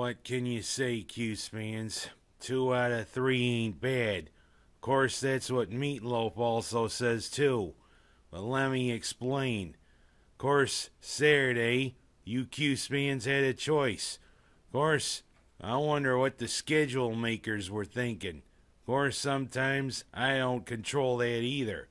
what can you say, Cuse fans? 2 out of 3 ain't bad. Of course, that's what Meatloaf also says too. But let me explain. Of course, Saturday, you Cuse fans had a choice. Of course, I wonder what the schedule makers were thinking. Of course, sometimes I don't control that either.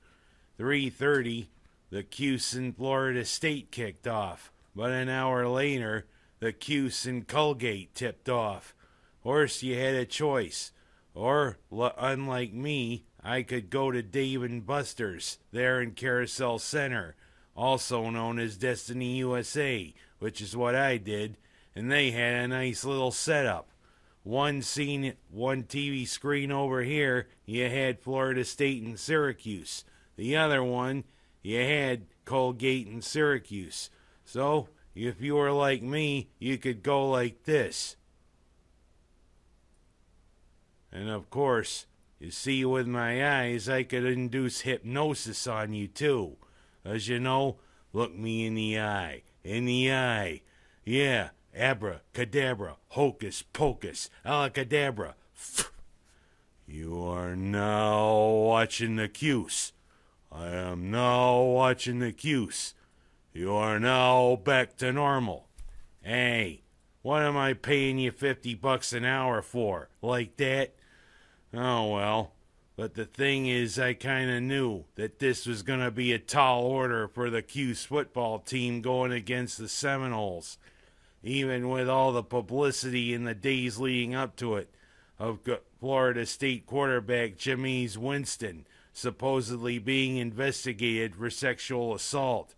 3:30, the Cuse in Florida State kicked off. But an hour later, the Cuse in Colgate tipped off. Of course, you had a choice. Or, unlike me, I could go to Dave & Buster's there in Carousel Center, also known as Destiny USA, which is what I did, and they had a nice little setup. One TV screen over here, you had Florida State and Syracuse. The other one, you had Colgate and Syracuse. So, if you were like me, you could go like this. And of course, you see with my eyes, I could induce hypnosis on you too. As you know, look me in the eye. In the eye. Yeah, abracadabra, hocus pocus, alacadabra. You are now watching the Cuse. I am now watching the Cuse. You are now back to normal. Hey, what am I paying you $50 an hour for? Like that? Oh well. But the thing is, I kinda knew that this was gonna be a tall order for the Cuse football team going against the Seminoles. Even with all the publicity in the days leading up to it of Florida State quarterback Jameis Winston supposedly being investigated for sexual assault.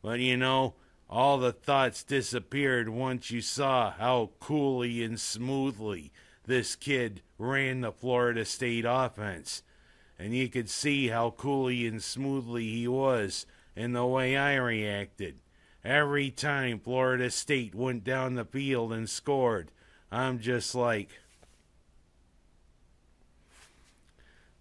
But you know, all the thoughts disappeared once you saw how coolly and smoothly this kid ran the Florida State offense. And you could see how coolly and smoothly he was in the way I reacted. Every time Florida State went down the field and scored, I'm just like,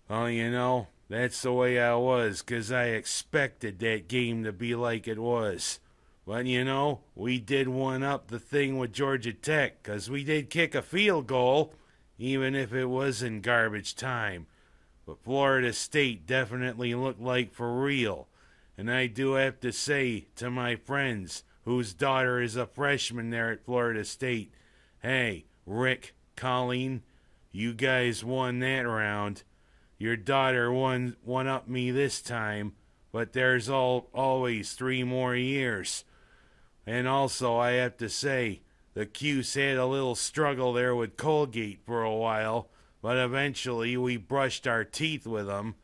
well, you know, that's the way I was, 'cause I expected that game to be like it was. But, you know, we did one up the thing with Georgia Tech, 'cause we did kick a field goal, even if it was in garbage time. But Florida State definitely looked like for real. And I do have to say to my friends, whose daughter is a freshman there at Florida State, hey, Rick, Colleen, you guys won that round. Your daughter one up me this time, but there's always 3 more years. And also, I have to say, the Cuse had a little struggle there with Colgate for a while, but eventually we brushed our teeth with them.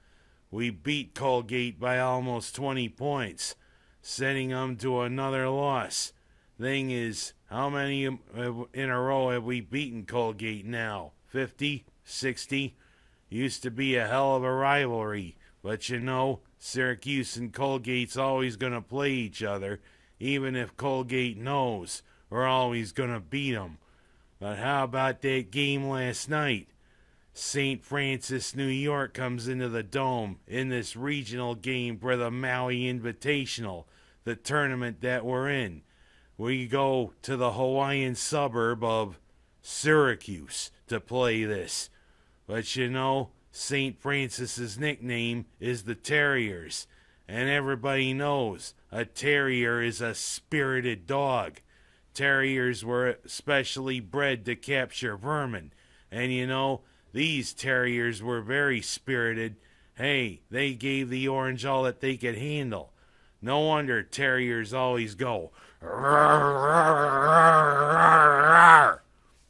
We beat Colgate by almost 20 points, sending them to another loss. Thing is, how many in a row have we beaten Colgate now? 50? 60? Used to be a hell of a rivalry, but you know, Syracuse and Colgate's always going to play each other, even if Colgate knows we're always going to beat them. But how about that game last night? St. Francis, New York comes into the Dome in this regional game for the Maui Invitational, the tournament that we're in. We go to the Hawaiian suburb of Syracuse to play this. But you know, St. Francis's nickname is the Terriers, and everybody knows a terrier is a spirited dog. Terriers were specially bred to capture vermin, and you know, these terriers were very spirited. Hey, they gave the orange all that they could handle. No wonder terriers always go,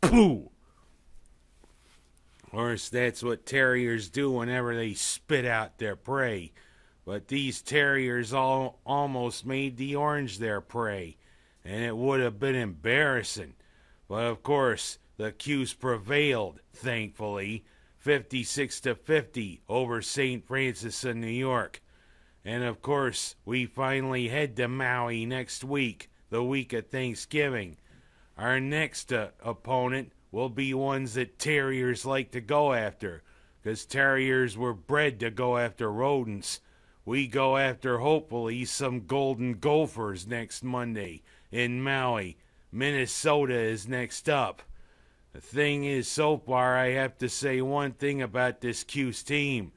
pooh. Of course, that's what terriers do whenever they spit out their prey. But these terriers almost made the orange their prey, and it would have been embarrassing. But of course, the Cuse prevailed, thankfully, 56-50 over St. Francis in New York. And of course, we finally head to Maui next week, the week of Thanksgiving. Our next opponent will be ones that terriers like to go after, because terriers were bred to go after rodents. We go after, hopefully, some golden gophers next Monday in Maui. Minnesota is next up. The thing is, so far, I have to say one thing about this Cuse team.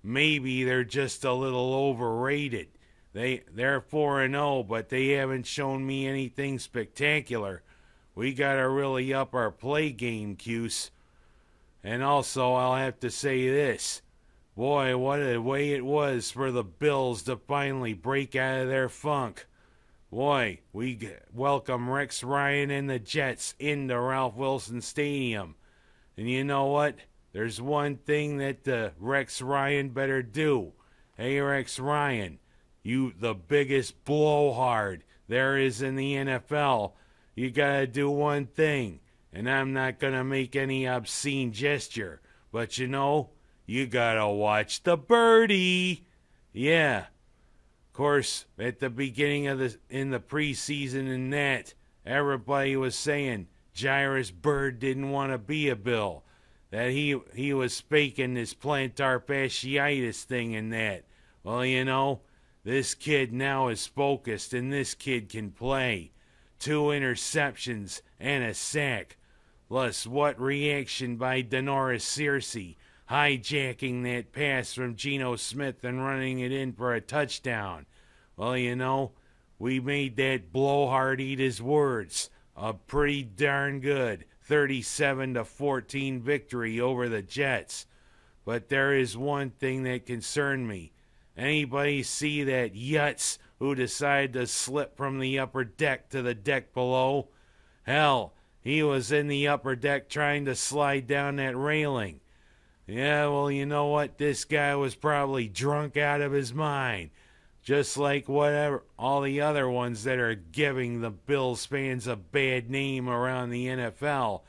Maybe they're just a little overrated. They're 4-0, but they haven't shown me anything spectacular. We gotta really up our play game, Cuse. And also, I'll have to say this. Boy, what a way it was for the Bills to finally break out of their funk. Boy, we welcome Rex Ryan and the Jets into Ralph Wilson Stadium. And you know what? There's one thing that Rex Ryan better do. Hey, Rex Ryan, you the biggest blowhard there is in the NFL. You gotta do one thing. And I'm not gonna make any obscene gesture. But you know, you gotta watch the birdie. Yeah. Of course, at the beginning of in the preseason and that, everybody was saying Jairus Byrd didn't want to be a Bill. That he was faking this plantar fasciitis thing and that. Well, you know, this kid now is focused and this kid can play. 2 interceptions and a sack. Plus, what reaction by Denoris Searcy, hijacking that pass from Geno Smith and running it in for a touchdown. Well, you know, we made that blowhard eat his words. A pretty darn good 37-14 victory over the Jets. But there is one thing that concerned me. Anybody see that Yutz who decided to slip from the upper deck to the deck below? Hell, he was in the upper deck trying to slide down that railing. Yeah, well, you know what? This guy was probably drunk out of his mind. Just like whatever all the other ones that are giving the Bills fans a bad name around the NFL.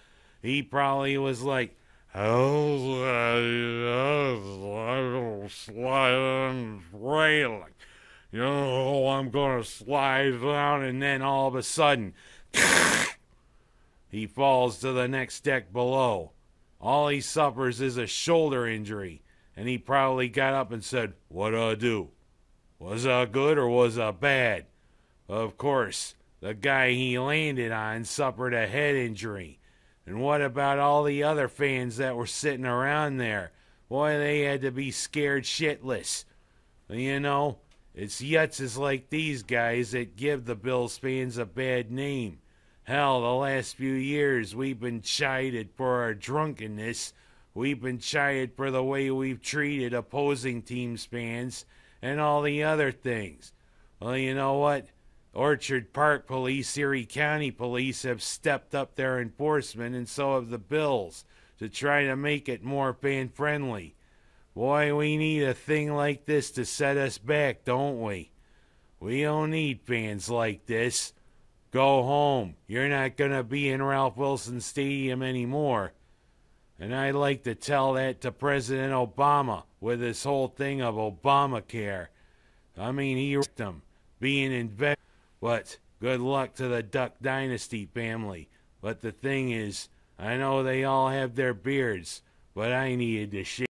He probably was like, oh, slide on the railing. You know, I'm going to slide down, and then all of a sudden, he falls to the next deck below. All he suffers is a shoulder injury, and he probably got up and said, what'd I do? Was that good or was that bad? Of course, the guy he landed on suffered a head injury. And what about all the other fans that were sitting around there? Boy, they had to be scared shitless. You know, it's yutzes like these guys that give the Bills fans a bad name. Hell, the last few years we've been chided for our drunkenness. We've been chided for the way we've treated opposing teams' fans and all the other things. Well, you know what? Orchard Park Police, Erie County Police have stepped up their enforcement, and so have the Bills, to try to make it more fan-friendly. Boy, we need a thing like this to set us back, don't we? We don't need fans like this. Go home. You're not going to be in Ralph Wilson Stadium anymore. And I'd like to tell that to President Obama with this whole thing of Obamacare. I mean, he risked them being invested. But good luck to the Duck Dynasty family. But the thing is, I know they all have their beards, but I needed to shave.